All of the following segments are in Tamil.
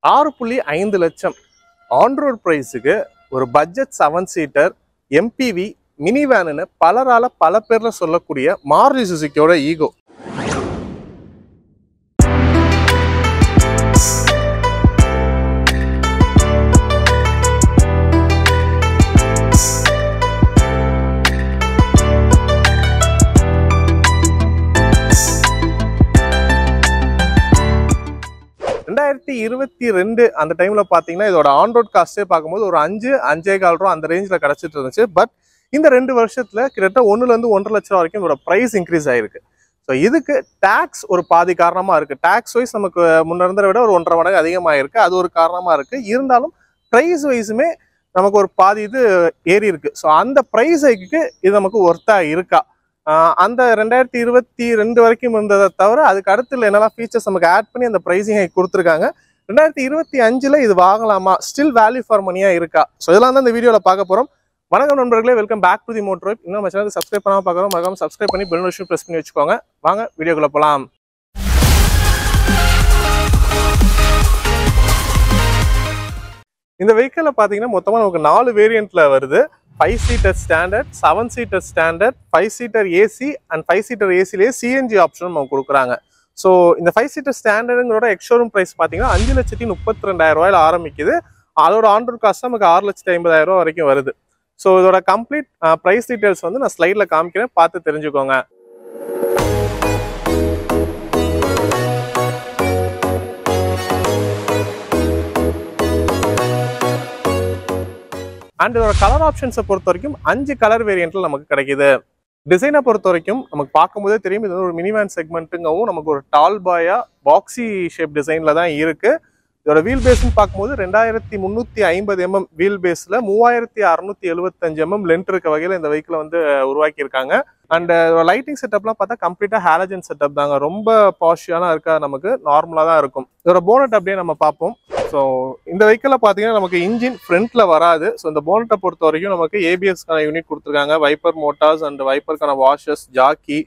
6.5 லட்சம் ஆன் ரோட் பிரைஸுக்கு ஒரு பட்ஜெட் 7 சீட்டர் எம்பிவி மினி வேனுன்னு பலரால பல பேர்ல சொல்லக்கூடிய மாருதி சுசுகியோட ஈகோ. அந்த டைம்ல பாத்தீங்கன்னா இதோட ஆன் ரோட் காஸ்டே பார்க்கும்போது ஒரு 5-5.25 ரூபா அந்த ரேஞ்சில் கிடைச்சிட்டு இருந்துச்சு. பட் இந்த 2 வருஷத்துல கிட்டத்தட்ட 1 to 1.5 லட்சம் வரைக்கும் இதோட பிரைஸ் இன்க்ரீஸ் ஆயிருக்கு. ஸோ இதுக்கு டாக்ஸ் ஒரு பாதி காரணமா இருக்கு. டாக்ஸ் வைஸ் நமக்கு முன்ன இருந்ததை விட ஒரு 1.5 மடங்கு அதிகமாயிருக்கு, அது ஒரு காரணமா இருக்கு. இருந்தாலும் பிரைஸ் வைஸுமே நமக்கு ஒரு பாதி இது ஏறி இருக்கு. ஸோ அந்த பிரைஸ் ஹைக்கு இது நமக்கு ஒர்த்தா இருக்கா? அந்த 2022 வரைக்கும் இருந்ததை தவிர அதுக்கு அடுத்து என்னெல்லாம் ஃபீச்சர்ஸ் நமக்கு ஆட் பண்ணி அந்த ப்ரைஸிங் ஹைக் கொடுத்துருக்காங்க. 2025 இது வாங்கலாமா, ஸ்டில் வேல்யூ ஃபார் மணியா இருக்கா? ஸோ இதெல்லாம் தான் இந்த வீடியோவில் பார்க்க போகிறோம். வணக்கம் நண்பர்களே, welcome back to the Motor Vibe. இன்னும் நம்ம சேனலுக்கு சப்ஸ்கிரைப் பண்ணாமல் பார்க்குறோம், மறக்காம சப்ஸ்கிரைப் பண்ணி பெல் நோட்டிஃபிகேஷன் ப்ரெஸ் பண்ணி வச்சுக்கோங்க. வாங்க வீடியோக்குள்ள போகலாம். இந்த வெஹிக்கிளில் பார்த்தீங்கன்னா மொத்தமாக நமக்கு 4 வேரியண்ட்ல வருது. 5 seater standard, 7 seater standard, 5 seater AC and 5 seater ஏசிலேயே சிஎன்ஜி ஆப்ஷனும் நம்ம கொடுக்குறாங்க. ஸோ இந்த 5 சீட்டர் ஸ்டாண்டர்டுங்களோட எக்ஸ்ஷோரூம் ப்ரைஸ் பார்த்தீங்கன்னா 5,32,200 ரூபாயில் ஆரம்பிக்குது. அதோட ஆன் ரோட் காஸ்ட் நமக்கு 6,50,000 ரூபா வரைக்கும் வருது. ஸோ இதோட கம்ப்ளீட் ப்ரைஸ் டீட்டெயில்ஸ் வந்து நான் ஸ்லைடில் காமிக்கிறேன், பார்த்து தெரிஞ்சுக்கோங்க. அண்ட் இதோட கலர் ஆப்ஷன்ஸை பொறுத்த வரைக்கும் 5 கலர் வேரியண்ட்ல நமக்கு கிடைக்குது. டிசைனை பொறுத்த வரைக்கும் நமக்கு பார்க்கும்போதே தெரியும், இது ஒரு மினிவேன் செக்மெண்ட்டுங்கவும் நமக்கு ஒரு டால் பாயா பாக்ஸி ஷேப் டிசைன்ல தான் இருக்கு. இதோட வீல் பேஸ்ன்னு பார்க்கும்போது 2350 mm வீல் பேஸ்ல 3675 mm லென்த் இருக்க வகையில் இந்த வெஹிக்கிளை வந்து உருவாக்கியிருக்காங்க. அண்ட் லைட்டிங் செட்டப்லாம் பார்த்தா கம்ப்ளீட்டா ஹாலஜன் செட்டப் தாங்க, ரொம்ப பாஷியாலாம் இருக்கா, நமக்கு நார்மலாக தான் இருக்கும். இதோட போனட் அப்படியே நம்ம பார்ப்போம். ஸோ இந்த வெஹிக்கிளில் பார்த்தீங்கன்னா நமக்கு இன்ஜின் ஃப்ரண்ட்ல வராது. ஸோ இந்த போனட்டை பொறுத்த வரைக்கும் நமக்கு ஏபிஎஸ்க்கான யூனிட் கொடுத்துருக்காங்க, வைப்பர் மோட்டார்ஸ் அண்ட் வைப்பருக்கான வாஷஸ், ஜாக்கி,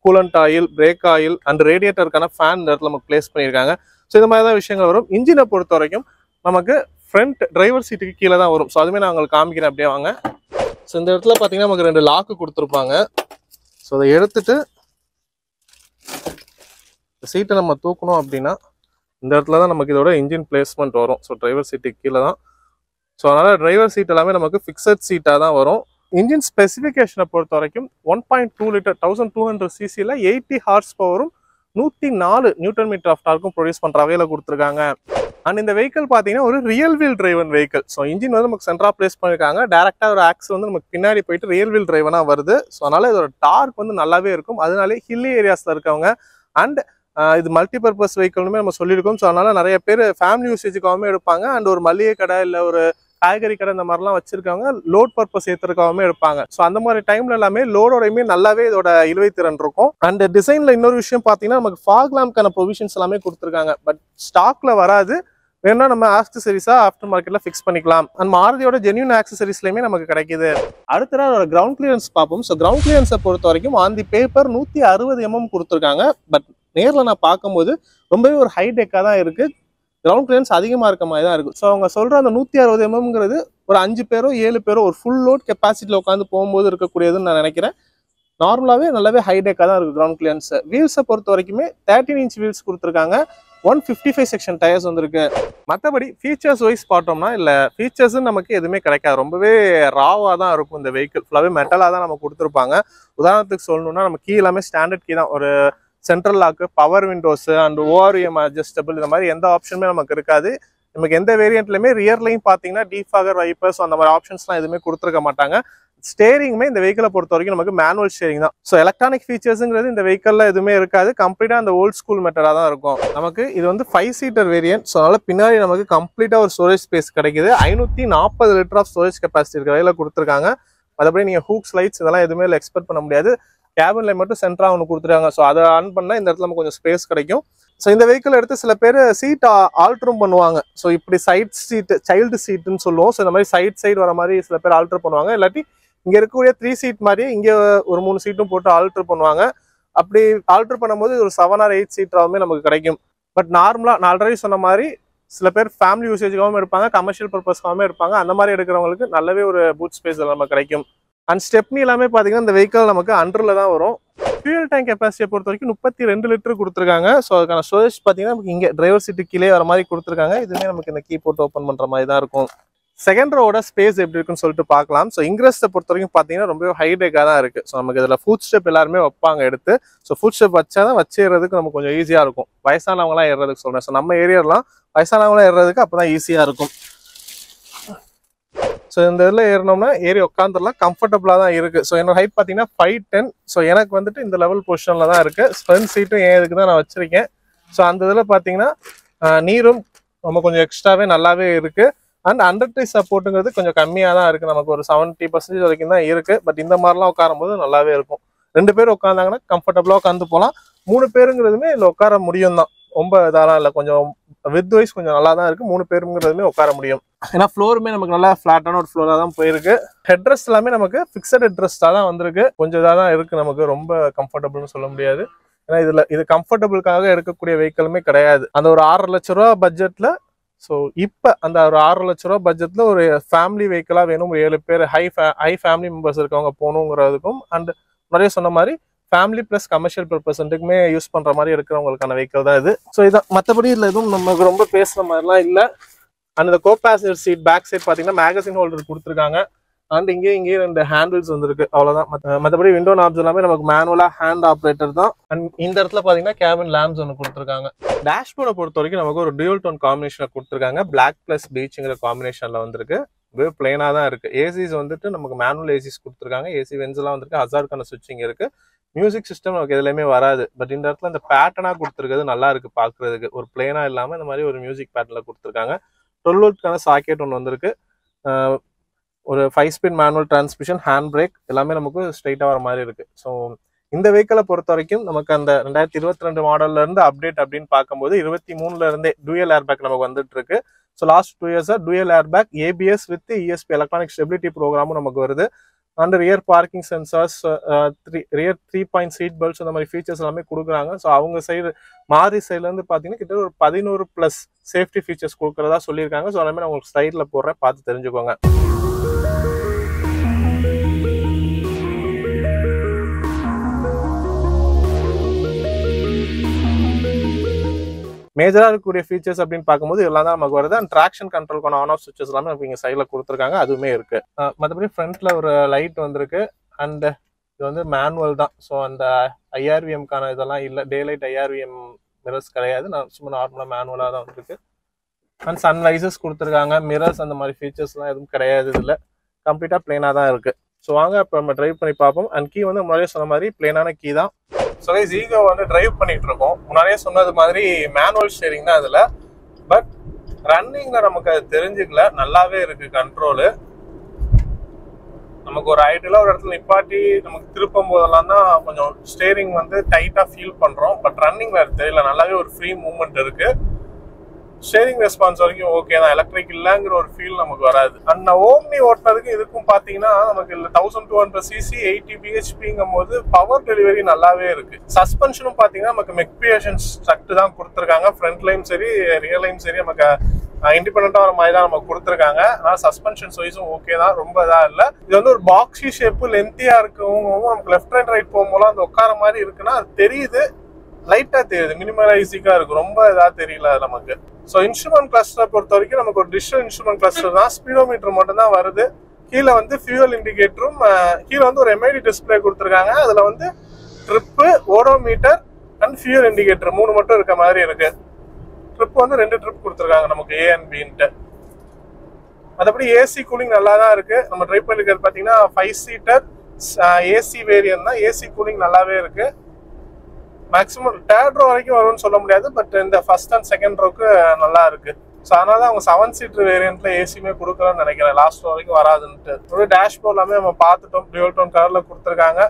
coolant oil, brake oil and ரேடியேட்டருக்கான ஃபேன் இடத்துல நமக்கு பிளேஸ் பண்ணியிருக்காங்க. ஸோ இந்த மாதிரி தான் விஷயங்கள் வரும். இன்ஜினை பொறுத்த வரைக்கும் நமக்கு ஃப்ரண்ட் டிரைவர் சீட்டுக்கு கீழே தான் வரும். ஸோ அதுவுமே நான் உங்களுக்கு காமிக்கிறேன், அப்படியே வாங்க. ஸோ இந்த இடத்துல பார்த்தீங்கன்னா நமக்கு 2 லாக்கு கொடுத்துருப்பாங்க. ஸோ அதை எடுத்துட்டு சீட்டை நம்ம தூக்கணும் அப்படின்னா இந்த இடத்துல தான் நமக்கு இதோட இன்ஜின் பிளேஸ்மெண்ட் வரும். ஸோ டிரைவர் சீட்டுக்கு கீழே தான். ஸோ அதனால் டிரைவர் சீட் எல்லாமே நமக்கு ஃபிக்ஸட் சீட்டாக தான் வரும். இன்ஜின் ஸ்பெசிஃபிகேஷனை பொறுத்த வரைக்கும் 1.2 லிட்டர் 1200 சிசியில் 80 ஹார்ஸ் பவரும் 104 நியூட்டன் மீட்டர் ஆஃப் டார்க்கும் ப்ரொடியூஸ் பண்ணுற வகையில் கொடுத்துருக்காங்க. அண்ட் இந்த வெஹிக்கிள் பார்த்தீங்கன்னா ஒரு rear wheel driven vehicle. So engine வந்து நமக்கு சென்ட்ரா பிளேஸ் பண்ணியிருக்காங்க. டேரெக்டாக ஒரு ஆக்ஸ் வந்து நமக்கு பின்னாடி போயிட்டு ரியல் வீல் டிரைவனாக வருது. ஸோ அதனால் இதோட டார்க் வந்து நல்லாவே இருக்கும். அதனாலே ஹில்லி ஏரியாஸில் இருக்கவங்க அண்ட் இது மல்டிபர்பஸ் வெஹிக்கிள்னுமே நம்ம சொல்லியிருக்கோம். ஸோ அதனால நிறைய பேர் ஃபேமிலி யூசேஜுக்காகவுமே எடுப்பாங்க. அண்ட் ஒரு மளிகை கடை இல்லை ஒரு காய்கறி கடை இந்த மாதிரிலாம் வச்சிருக்காங்க, லோட் பர்பஸ் ஏற்றுறதுக்காகவுமே எடுப்பாங்க. ஸோ அந்த மாதிரி டைம்ல எல்லாமே லோடோடையுமே நல்லாவே இதோட இழுவைத்திறன் இருக்கும். அண்ட் டிசைன்ல இன்னொரு விஷயம் பார்த்தீங்கன்னா நமக்கு ஃபாக் லேம்ப்கான ப்ரொவிஷன்ஸ் எல்லாமே கொடுத்துருக்காங்க. பட் ஸ்டாக்ல வராது, வேணா நம்ம ஆக்சசரிஸா ஆஃப்டர் மார்க்கெட்ல ஃபிக்ஸ் பண்ணிக்கலாம். அண்ட் மாருதியோட ஜென்யூன் ஆக்சசரிஸ்லயுமே நமக்கு கிடைக்குது. அடுத்த அதோட கிரவுண்ட் கிளியரன்ஸ் பார்ப்போம். ஸோ கிரவுண்ட் கிளியரன்ஸை பொறுத்த வரைக்கும் ஆன் தி பேப்பர் 160 mm கொடுத்துருக்காங்க. பட் நேரில் நான் பார்க்கும்போது ரொம்பவே ஒரு ஹைடெக்காக தான் இருக்கு. கிரவுண்ட் கிளியரன்ஸ் அதிகமாக இருக்க மாதிரி தான் இருக்கு. ஸோ அவங்க சொல்ற அந்த 160 mmங்கிறது ஒரு 5 பேரோ 7 பேரோ ஒரு ஃபுல் லோட் கெப்பாசிட்டியில் உட்காந்து போகும்போது இருக்கக்கூடியதுன்னு நான் நினைக்கிறேன். நார்மலாகவே நல்லாவே ஹைடெக்காக தான் இருக்குது கிரவுண்ட் கிளியரன்ஸ். வீல்ஸை பொறுத்த வரைக்குமே 13 inch வீல்ஸ் கொடுத்துருக்காங்க. 155 செக்ஷன் டயர்ஸ் வந்துருக்கு. மற்றபடி ஃபீச்சர்ஸ் வைஸ் பார்த்தோம்னா இல்லை, ஃபீச்சர்ஸ் நமக்கு எதுவுமே கிடைக்காது. ரொம்பவே ராவாக தான் இருக்கும். இந்த வெஹிக்கிள் ஃபுல்லாகவே மெட்டலாக தான் நம்ம கொடுத்துருப்பாங்க. உதாரணத்துக்கு சொல்லணும்னா நம்ம கீ எல்லாமே ஸ்டாண்டர்ட் கீ தான். ஒரு central lock, power windows and ORM adjustable, இந்த மாதிரி எந்த ஆப்ஷனுமே நமக்கு இருக்காது. நமக்கு எந்த வேரியண்ட்லையுமே ரியர்லையும் பார்த்தீங்கன்னா டீஃபாகர், வைப்பர்ஸ் அந்த மாதிரி ஆப்ஷன்ஸ்லாம் எதுவுமே கொடுத்துருக்க மாட்டாங்க. ஸ்டேரிங்குமே இந்த வெஹிக்கிளை பொறுத்த வரைக்கும் நமக்கு மேனுவல் ஸ்டேரிங் தான். ஸோ எலக்ட்ரானிக் ஃபீச்சர்ஸுங்கிறது இந்த வெஹிக்கிளில் எதுவுமே இருக்காது. கம்ப்ளீட்டாக அந்த ஓல்ட் ஸ்கூல் மெத்தடாக தான் இருக்கும். நமக்கு இது வந்து 5 சீட்டர் வேரியன்ட். ஸோ அதனால பின்னாடி நமக்கு கம்ப்ளீட்டாக ஒரு ஸ்டோரேஜ் ஸ்பேஸ் கிடைக்குது. 540 லிட்டர் ஆஃப் ஸ்டோரேஜ் கெப்பாசிட்டி இருக்க வகையில் கொடுத்துருக்காங்க. மற்றபடி நீங்கள் ஹூக்ஸ், லைட்ஸ் இதெல்லாம் எதுவுமே எக்ஸ்பெக்ட் பண்ண முடியாது. கேபின்ல மட்டும் சென்டரா ஒன்று கொடுத்துருக்காங்க. ஸோ அதை ஆன் பண்ணால் இந்த இடத்துல நமக்கு கொஞ்சம் ஸ்பேஸ் கிடைக்கும். ஸோ இந்த வெஹிக்கிள் எடுத்து சில பேர் சீட் ஆல்டரும் பண்ணுவாங்க. ஸோ இப்படி சைட் சீட், சைல்டு சீட்டுன்னு சொல்லுவோம். ஸோ இந்த மாதிரி சைடு வர மாதிரி சில பேர் ஆல்டர் பண்ணுவாங்க. இல்லாட்டி இங்கே இருக்கக்கூடிய 3 சீட் மாதிரியே இங்கே ஒரு 3 சீட்டும் போட்டு ஆல்டர் பண்ணுவாங்க. அப்படி ஆல்டர் பண்ணும்போது ஒரு 7 or 8 சீட்டாவுமே நமக்கு கிடைக்கும். பட் நார்மலாக நான் ஆல்ரெடி சொன்ன மாதிரி சில பேர் ஃபேமிலி யூசேஜுக்காகவும் எடுப்பாங்க, கமர்ஷியல் பர்பஸ்க்காகவும் எடுப்பாங்க. அந்த மாதிரி எடுக்கிறவங்களுக்கு நல்லாவே ஒரு பூட் ஸ்பேஸ் நமக்கு கிடைக்கும். அண்ட் ஸ்டெப்னி எல்லாமே பார்த்தீங்கன்னா இந்த வெஹிக்கிள் நமக்கு அண்டரில் தான் வரும். ஃபியூல் டேங்க் கெப்பாசிட்டியை பொறுத்த வரைக்கும் 32 லிட்டர் கொடுத்துருக்காங்க. ஸோ அதுக்கான ஸ்டோரேஜ் பார்த்தீங்கன்னா நமக்கு இங்கே டிரைவர் சீட்டு கீழே வர மாதிரி கொடுத்துருக்காங்க. இதுவுமே நமக்கு இந்த கீ போட்டு ஓப்பன் பண்ணுற மாதிரி தான் இருக்கும். செகண்ட் ரோட ஸ்பேஸ் எப்படி இருக்குன்னு சொல்லிட்டு பார்க்கலாம். ஸோ இங்கிரஸ்ட்டை பொறுத்த வரைக்கும் பார்த்தீங்கன்னா ரொம்ப ஹைடெக்காக தான் இருக்குது. ஸோ நமக்கு இதில் ஃபுட் ஸ்டெப் எல்லாருமே வைப்பாங்க எடுத்து. ஸோ ஃபுட் ஸ்டெப் வச்சா தான் வச்சேறதுக்கு நமக்கு கொஞ்சம் ஈஸியாக இருக்கும். வயசானவங்களாம் ஏறுறதுக்கு சொல்கிறேன். ஸோ நம்ம ஏரியாலாம் வயசானவங்களாம் ஏறுறதுக்கு அப்போ தான் ஈஸியாக இருக்கும். ஸோ இந்த இதில் ஏறினோம்னா ஏறி உட்காந்துடலாம், கம்ஃபர்டபுளாக தான் இருக்குது. ஸோ என்னோட ஹைட் பார்த்தீங்கன்னா 5'10". ஸோ எனக்கு வந்துட்டு இந்த லெவல் பொசிஷனில் தான் இருக்குது. ஃப்ரண்ட் சீட்டும் இதுக்கு தான் நான் வச்சுருக்கேன். ஸோ அந்த இதில் பார்த்தீங்கன்னா நீரும் நம்ம கொஞ்சம் எக்ஸ்ட்ராவே நல்லாவே இருக்குது. அண்ட் அண்டர் டை சப்போர்ட்டுங்கிறது கொஞ்சம் கம்மியாக தான் இருக்குது. நமக்கு ஒரு 70% வரைக்கும் தான் இருக்குது. பட் இந்த மாதிரிலாம் உட்காரும்போது நல்லாவே இருக்கும். 2 பேர் உட்காந்தாங்கன்னா கம்ஃபர்டபுளாக உட்காந்து போகலாம். 3 பேருங்கிறதுமே இதில் உட்கார முடியும் தான். ரொம்ப இதெல்லாம் இல்லை, கொஞ்சம் வித் வைஸ் கொஞ்சம் நல்லா தான் இருக்குது. 3 பேருங்கிறதுமே உட்கார முடியும். ஏன்னா ஃப்ளோருமே நமக்கு நல்லா ஃப்ளாட்டான ஒரு ஃப்ளோராக தான் போயிருக்கு. ஹெட்ரெஸ்ட் எல்லாமே நமக்கு ஃபிக்ஸட் ஹெட்ரெஸ்டாக தான் வந்திருக்கு. கொஞ்சம் இதாக தான் இருக்குது, நமக்கு ரொம்ப கம்ஃபர்டபுள்னு சொல்ல முடியாது. ஏன்னா இது கம்ஃபர்டபுளுக்காக எடுக்கக்கூடிய வெஹிக்கிளுமே கிடையாது. அந்த ஒரு 6 லட்ச ரூபா பட்ஜெட்டில், ஸோ இப்போ அந்த ஒரு 6 லட்ச ரூபா பட்ஜெட்டில் ஒரு ஃபேமிலி வெஹிக்கிளாக வேணும், ஒரு 7 பேர் ஹை ஃபேமிலி மெம்பர்ஸ் இருக்கவங்க போகணுங்கிறதுக்கும், அண்ட் நிறைய சொன்ன மாதிரி ஃபேமிலி ப்ளஸ் கமர்ஷியல் பர்பஸ் ரெண்டுக்குமே யூஸ் பண்ணுற மாதிரி இருக்கிறவங்களுக்கான வெஹிக்கிள் தான் இது. ஸோ இதான், மற்றபடி இதில் எதுவும் நமக்கு ரொம்ப பேசுகிற மாதிரிலாம் இல்லை. அண்ட் இந்த co passenger seat back side பார்த்தீங்கன்னா மேகசின் ஹோல்டர் கொடுத்துருக்காங்க. அண்ட் இங்கேயும் 2 ஹேண்டில்ஸ் வந்துருக்கு, அவ்வளோதான். மற்றபடி விண்டோ நாப்ஸ் எல்லாமே நமக்கு மேனுவலாக ஹேண்ட் ஆப்ரேட்டர் தான். அண்ட் இந்த இடத்துல பார்த்தீங்கன்னா கேபின் லேம்ப்ஸ் ஒன்று கொடுத்துருக்காங்க. டேஷ்போர்டை பொறுத்த வரைக்கும் நமக்கு ஒரு டியூல் டோன் காம்பினேஷனில் கொடுத்துருக்காங்க. பிளாக் ப்ளஸ் பீச்சுங்கிற காம்பினேஷனில் வந்திருக்கு. வெறும் பிளைனாக தான் இருக்குது. ஏசிஸ் வந்துட்டு நமக்கு மேனுவல் ஏசிஸ் கொடுத்துருக்காங்க. ஏசி வென்ஸ்லாம் வந்துருக்கு. ஹசார்டுக்கான சுவிட்சிங் இருக்குது. மியூசிக் சிஸ்டம் நமக்கு எதுலையுமே வராது. பட் இந்த இடத்துல இந்த பேட்டர்னாக கொடுத்துருக்கிறது நல்லா இருக்குது பார்க்குறதுக்கு. ஒரு பிளைனாக இல்லாமல் இந்த மாதிரி ஒரு மியூசிக் பேட்டர்னில் கொடுத்துருக்காங்க. 12 வோல்ட்கான சாக்கெட் ஒன்று வந்திருக்கு. ஒரு 5 speed manual transmission, hand brake எல்லாமே நமக்கு ஸ்ட்ரைட்டாக வர மாதிரி இருக்குது. ஸோ இந்த வெஹிக்கிளை பொறுத்த வரைக்கும் நமக்கு அந்த 2022 மாடல்லேருந்து அப்டேட் அப்படின்னு பார்க்கும்போது 23லேருந்தே டூயல் ஏர்பேக் நமக்கு வந்துட்டு இருக்கு. ஸோ லாஸ்ட் 2 இயர்ஸாக dual airbag, ABS with ESP electronic stability ப்ரோக்ராமும் நமக்கு வருது. And rear parking sensors, rear 3-point seat belts, இந்த மாதிரி ஃபீச்சர்ஸ் எல்லாமே கொடுக்குறாங்க. ஸோ அவங்க சைடு மாரி சைட்லேருந்து பார்த்தீங்கன்னா கிட்ட ஒரு 11+ சேஃப்டி ஃபீச்சர்ஸ் கொடுக்குறதா சொல்லியிருக்காங்க. ஸோ எல்லாமே நான் உங்களுக்கு ஸ்லைடில் போடுறேன், பார்த்து தெரிஞ்சுக்கோங்க. மேஜராக இருக்கக்கூடிய ஃபீச்சர்ஸ் அப்படின்னு பார்க்கும்போது இதெல்லாம் தான் நமக்கு வருது. அண்ட் ட்ராக்ஷன் கண்ட்ரோலுக்கான ஆன் ஆஃப் சுவிச்சஸ் எல்லாமே நமக்கு இங்கே சைடில் கொடுத்துருக்காங்க, அதுவுமே இருக்குது. மற்றபடி ஃப்ரண்ட்டில் ஒரு லைட் வந்திருக்கு. அண்ட் இது வந்து மேனுவல் தான். ஸோ அந்த ஐஆர்விஎம்கான இதெல்லாம் இல்லை, டே லைட் ஐஆர்விஎம் மிரர்ஸ் கிடையாது. நான் சும்மா நார்மலாக மேனுவலாக தான் வந்துருக்கு. அண்ட் சன்வைசஸ் கொடுத்துருக்காங்க. மிரர்ஸ் அந்த மாதிரி ஃபீச்சர்ஸ்லாம் எதுவும் கிடையாது. இதில் கம்ப்ளீட்டாக பிளேனாக தான் இருக்குது. ஸோ வாங்க இப்போ நம்ம ட்ரைவ் பண்ணி பார்ப்போம். அண்ட் கீ வந்து முன்னாடியே சொன்ன மாதிரி பிளேனான கீ தான். ஸோ ஈகோ வந்து டிரைவ் பண்ணிட்டு இருக்கோம். முன்னாடியே சொன்னது மாதிரி மேனுவல் ஸ்டீரிங் தான் இதில். பட் ரன்னிங்கில் நமக்கு அது தெரிஞ்சுக்கல, நல்லாவே இருக்கு கண்ட்ரோலு. நமக்கு ஒரு ஐடியில் ஒரு இடத்துல நிப்பாட்டி நமக்கு திருப்பும் போதெல்லாம் தான் கொஞ்சம் ஸ்டீரிங் வந்து டைட்டாக ஃபீல் பண்ணுறோம். பட் ரன்னிங்கில் அது தெரியல, நல்லாவே ஒரு ஃப்ரீ மூவ்மெண்ட் இருக்கு. ஸ்டீரிங் ரெஸ்பான்ஸ் வரைக்கும் ஓகே தான், எலக்ட்ரிக் இல்லைங்கிற ஒரு ஃபீல் நமக்கு வராது. அண்ட் ஓம்னி ஓட்டுறதுக்கு இதுக்கும் பார்த்தீங்கன்னா நமக்கு இல்லை 1200 cc 80 bhpங்கும் போது பவர் டெலிவரி நல்லாவே இருக்கு. சஸ்பென்ஷனும் பார்த்தீங்கன்னா நமக்கு மெக்பியேஷன் ஸ்ட்ரக்ட் தான் கொடுத்துருக்காங்க. ஃப்ரண்ட்லையும் சரி ரியர்லையும் சரி நமக்கு இண்டிபெண்டா வர மாதிரி தான் நமக்கு கொடுத்துருக்காங்க. ஆனால் சஸ்பென்ஷன் சைஸும் ஓகே தான், ரொம்ப இதாக இல்லை. இது வந்து ஒரு பாக்ஸி ஷேப்பு லென்த்தியா இருக்கும். நமக்கு லெஃப்ட் அண்ட் ரைட் போகும்போது அந்த உட்கார மாதிரி இருக்குன்னா அது தெரியுது, லைட்டா தெரியுது, மினிமலைசிக்கா இருக்கு, ரொம்ப இதா தெரியல நமக்கு. ஸோ இன்ஸ்ட்ருமெண்ட் கிளஸ்டரை பொறுத்த வரைக்கும் நமக்கு ஒரு டிஜிட்டல் இன்ஸ்ட்ருமெண்ட் கிளஸ்டர் தான். ஸ்பீடோமீட்டர் மட்டும் தான் வருது. கீழே வந்து ஃபியூவல் இண்டிகேட்டரும், கீழே வந்து ஒரு எம்ஐடி டிஸ்பிளே கொடுத்துருக்காங்க. அதில் வந்து trip, odometer and fuel indicator 3 மட்டும் இருக்க மாதிரி இருக்கு. ட்ரிப் வந்து 2 ட்ரிப் கொடுத்துருக்காங்க நமக்கு, ஏ அண்ட் பின்ட்டு. மற்றபடி ஏசி கூலிங் நல்லா தான் இருக்கு. நம்ம ட்ரைவ் பண்ணிருக்கிறது பார்த்தீங்கன்னா 5 சீட்டர் ஏசி வேரியன்ட் தான். ஏசி கூலிங் நல்லாவே இருக்கு. மேக்ஸிமம் தேர்ட் ரோ வரைக்கும் வரும்னு சொல்ல முடியாது, பட் இந்த ஃபர்ஸ்ட் அண்ட் செகண்ட் ரோக்கு நல்லா இருக்கு. ஸோ அதனால அவங்க 7 சீட்டர் வேரியன்ட்ல ஏசியுமே கொடுக்கலாம்னு நினைக்கிறேன். லாஸ்ட் ரோ வரைக்கும் வராதுன்ட்டு. ஒரு டேஷ்போர்ட் எல்லாமே நம்ம பார்த்துட்டோம், டியூல் டோன் கலர்ல கொடுத்துருக்காங்க.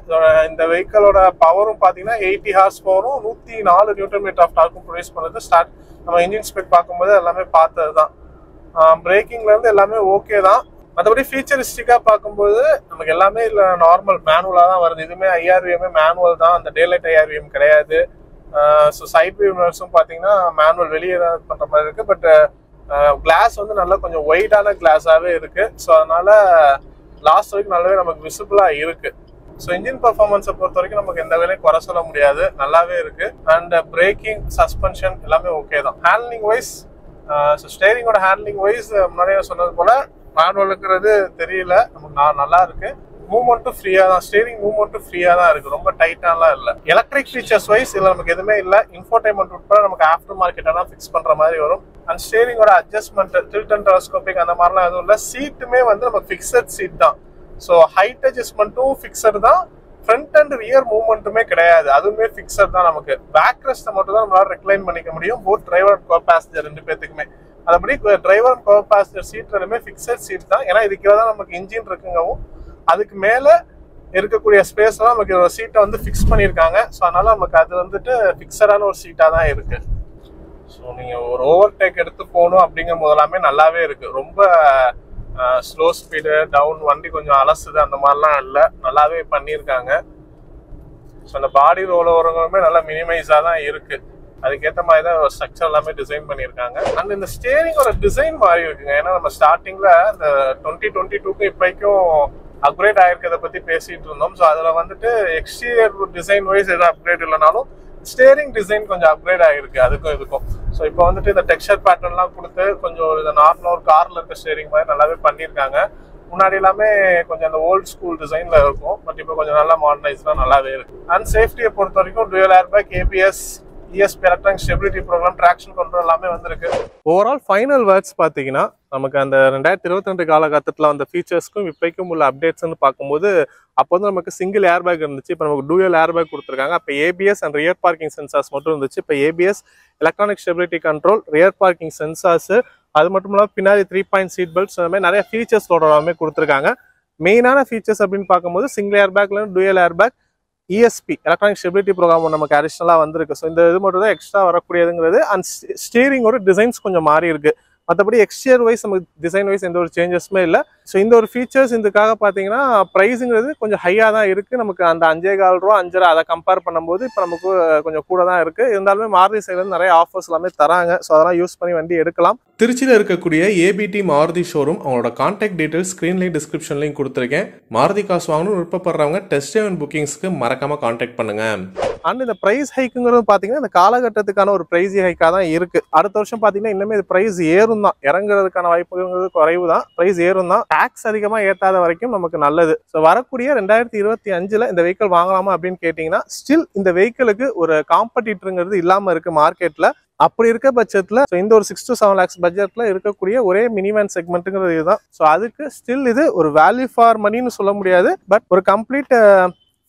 இந்த வெஹிக்கிளோட பவரும் பார்த்தீங்கன்னா 80 ஹார்ஸ் பவரும் 104 நியூட்டன் மீட்டர் ஆஃப் டார்க்கும் ப்ரொடியூஸ் பண்ணுறது. ஸ்டார்ட் நம்ம இன்ஜின் ஸ்பெக் பார்க்கும்போது எல்லாமே பார்த்தது தான். பிரேக்கிங்ல இருந்து எல்லாமே ஓகே தான். மற்றபடி ஃபீச்சரிஸ்டிக்கா பார்க்கும்போது நமக்கு எல்லாமே இல்லை நார்மல் மேனுவலா தான் வருது. இதுவுமே ஐஆர்விஎம்மே மேனுவல் தான், அந்த டேலைட் ஐஆர்விஎம் கிடையாது. ஸோ சைட் வியூ மிரர்ஸும் பார்த்தீங்கன்னா மேனுவல் வெளியே தான் பண்ணுற மாதிரி இருக்கு. பட் கிளாஸ் வந்து நல்லா கொஞ்சம் ஒயிட்டான கிளாஸாகவே இருக்கு. ஸோ அதனால லாஸ்ட் வரைக்கும் நல்லாவே நமக்கு விசிபிளாக இருக்கு. ஸோ இன்ஜின் பர்ஃபார்மன்ஸை பொறுத்த வரைக்கும் நமக்கு எந்த வேலையும் குறை சொல்ல முடியாது, நல்லாவே இருக்கு. அண்ட் பிரேக்கிங், சஸ்பென்ஷன் எல்லாமே ஓகே தான். ஹேண்ட்லிங் வைஸ், ஸோ ஸ்டேரிங்கோட ஹேண்ட்லிங் வைஸ் முன்னாடியே சொன்னது போல மேனுவலுங்கிறது தெரியல, நமக்கு நல்லா இருக்கு. மூவ்மெண்ட்டும் ஃப்ரீயா தான், ஸ்டேரிங் மூவ்மெண்ட்டும் ஃப்ரீயா தான் இருக்கு, ரொம்ப டைட்டாலாம் இல்லை. எலக்ட்ரிக் ஃபீச்சர்ஸ் வைஸ் இதில் நமக்கு எதுவுமே இல்லை. இன்ஃபோடைன்மெண்ட் உட்பட நமக்கு ஆஃப்டர் மார்க்கெட்டாக ஃபிக்ஸ் பண்ற மாதிரி வரும். அண்ட் ஸ்டேரிங்கோட அட்ஜஸ்ட்மெண்ட், டில்ட் அண்ட் டெலஸ்கோபிக் அந்த மாதிரிலாம் எதுவும் இல்லை. சீட்டுமே வந்து நமக்கு ஃபிக்ஸட் சீட் தான். ஸோ ஹைட் அட்ஜஸ்ட்மெண்ட்டும் ஃபிக்ஸட் தான், ஃப்ரண்ட் அண்ட் ரியர் மூவ்மெண்ட்டுமே கிடையாது, அதுவுமே ஃபிக்ஸட் தான். நமக்கு பேக் ரெஸ்ட்டை மட்டும் தான் நம்மளால ரெக்ளைன் பண்ணிக்க முடியும், both driver and co passenger ரெண்டு பேத்துக்குமே. அதுபடி driver and co passenger seat ரெண்டுமே ஃபிக்ஸட் சீட் தான். ஏன்னா இதுக்கு தான் நமக்கு இன்ஜின் இருக்குங்கவும் அதுக்கு மேல இருக்கக்கூடிய ஸ்பேஸ் எல்லாம் நமக்கு ஒரு சீட்டை வந்து ஃபிக்ஸ் பண்ணியிருக்காங்க. ஸோ அதனால நமக்கு அது வந்துட்டு ஃபிக்ஸடான ஒரு சீட்டா தான் இருக்கு. ஸோ நீங்க ஒரு ஓவர்டேக் எடுத்து போகணும் அப்படிங்கும் போதெல்லாமே நல்லாவே இருக்கு. ரொம்ப ஸ்லோ ஸ்பீடு, டவுன், வண்டி கொஞ்சம் அலசுது அந்த மாதிரிலாம் இல்லை, நல்லாவே பண்ணியிருக்காங்க. ஸோ அந்த பாடி ரோல் ஓரங்களுமே நல்லா மினிமைஸாக தான் இருக்கு. அதுக்கேற்ற மாதிரி தான் ஸ்ட்ரக்சர் எல்லாமே டிசைன் பண்ணியிருக்காங்க. அண்ட் இந்த ஸ்டேரிங்கோட டிசைன் மாறி இருக்குங்க. ஏன்னா நம்ம ஸ்டார்டிங்ல இந்த 2022க்கு இப்போக்கும் அப்கிரேட் ஆயிருக்கிறத பத்தி பேசிட்டு இருந்தோம். ஸோ அதுல வந்துட்டு எக்ஸ்டீரியர் டிசைன் வைஸ் எதுவும் அப்கிரேட் இல்லைனாலும் ஸ்டேரிங் டிசைன் கொஞ்சம் அப்கிரேட் ஆகிருக்கு அதுக்கும் இதுக்கும். ஸோ இப்போ வந்துட்டு இந்த டெக்ஸ்சர் பேட்டர்ன்லாம் கொடுத்து கொஞ்சம் இந்த நார்மலாக ஒரு கார்ல இருக்க ஸ்டேரிங் மாதிரி நல்லாவே பண்ணியிருக்காங்க. முன்னாடி எல்லாமே கொஞ்சம் அந்த ஓல்ட் ஸ்கூல் டிசைன்ல இருக்கும், பட் இப்போ கொஞ்சம் நல்லா மாடர்னைஸ்டா நல்லாவே இருக்கு. அண்ட் சேஃப்டியை பொறுத்த வரைக்கும் dual airbag, ABS, ESP electronic stability program, traction control எல்லாமே வந்திருக்கு. ஓவரால் ஃபைனல் ஒர்க்ஸ் பார்த்தீங்கன்னா நமக்கு அந்த 2022 காலகட்டத்தில் அந்த ஃபீச்சர்ஸ்க்கும் இப்போக்கும் உள்ள அப்டேட்ஸ்ன்னு பார்க்கும்போது அப்போ வந்து நமக்கு சிங்கிள் ஏர்பேக் இருந்துச்சு, இப்போ நமக்கு டூயல் ஏர்பேக் கொடுத்துருக்காங்க. அப்போ ABS and rear parking sensors மட்டும் இருந்துச்சு. இப்போ ABS, electronic stability control, rear parking sensors, அது மட்டும் இல்லாமல் பின்னாடி 3-point சீட் பெல்ட்ஸ், அந்த மாதிரி நிறைய ஃபீச்சர்ஸோட எல்லாமே கொடுத்துருக்காங்க. மெயினான ஃபீச்சர்ஸ் அப்படின்னு பார்க்கும்போது சிங்கிள் ஏர்பேக்ல dual airbag, ESP electronic stability program நமக்கு அடிஷ்னலாக வந்திருக்கு. ஸோ இந்த இது மட்டும் தான் எக்ஸ்ட்ரா வரக்கூடியதுங்கிறது. அண்ட் ஸ்டீரிங்கோட டிசைன்ஸ் கொஞ்சம் மாறி இருக்கு. மற்றபடி எக்ஸ்டியர் வைஸ் நமக்கு டிசைன் வைஸ் எந்த ஒரு சேஞ்சஸுமே இல்லை. ஸோ இந்த ஒரு ஃபீச்சர்ஸ் இதுக்காக பார்த்தீங்கன்னா ப்ரைஸுங்கிறது கொஞ்சம் ஹையாக தான் இருக்குது. நமக்கு அந்த 5.25 ரூபா 5.5 அதை கம்பேர் பண்ணும்போது இப்போ நமக்கு கொஞ்சம் கூட தான் இருக்குது. இருந்தாலுமே மாருதி சைட்லேருந்து நிறைய ஆஃபர்ஸ் எல்லாமே தராங்க. ஸோ அதெல்லாம் யூஸ் பண்ணி வண்டி எடுக்கலாம். திருச்சியில் இருக்கக்கூடிய ABT மாருதி ஷோரூம், அவங்களோட கான்டாக்ட் டீட்டெயில்ஸ் ஸ்க்ரீன்லையும் டிஸ்கிரிப்ஷன்லையும் கொடுத்துருக்கேன். மாருதி காசு வாங்கணும்னு விருப்பப்படுறவங்க டெஸ்ட் ட்ரைவ் அண்ட் புக்கிங்ஸ்க்கு மறக்காமல் கான்டாக்ட் பண்ணுங்க. அண்ட் இந்த ப்ரைஸ் ஹைக்குங்கிறது பார்த்தீங்கன்னா இந்த காலகட்டத்துக்கான ஒரு ப்ரைஸ் ஹைக்காக தான் இருக்குது. அடுத்த வருஷம் பார்த்தீங்கன்னா இன்னுமே இது ப்ரைஸ் ஏறும் தான், இறங்குறதுக்கான வாய்ப்புங்கிறது குறைவு தான், ப்ரைஸ் ஏறும் தான். டாக்ஸ் அதிகமாக ஏற்றாத வரைக்கும் நமக்கு நல்லது. ஸோ வரக்கூடிய 2025 இந்த வெஹிக்கிள் வாங்கலாமா அப்படின்னு கேட்டிங்கன்னா ஸ்டில் இந்த வெஹிக்கிளுக்கு ஒரு காம்படிட்டருங்கிறது இல்லாமல் இருக்குது மார்க்கெட்டில். அப்படி இருக்க பட்சத்தில் இந்த ஒரு 6 to 7 lakhs பட்ஜெட்டில் இருக்கக்கூடிய ஒரே மினிவேன் செக்மெண்ட்டுங்கிறது இதுதான். ஸோ அதுக்கு ஸ்டில் இது ஒரு வேல்யூ ஃபார் மணின்னு சொல்ல முடியாது, பட் ஒரு கம்ப்ளீட்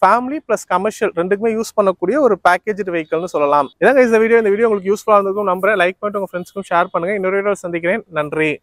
ஃபேமிலி பிளஸ் கமர்ஷியல் ரெண்டுக்குமே யூஸ் பண்ணக்கூடிய ஒரு பேக்கேஜ் வெஹிக்கிள்னு சொல்லலாம். இதாங்க இந்த வீடியோ உங்களுக்கு யூஸ்ஃபுல்லாக இருந்திருக்கும் நம்புறேன். லைக் பண்ணிட்டு உங்கள் ஃப்ரெண்ட்ஸ்க்கும் ஷேர் பண்ணுங்க. இன்னொரு வீடியோ சந்திக்கிறேன். நன்றி.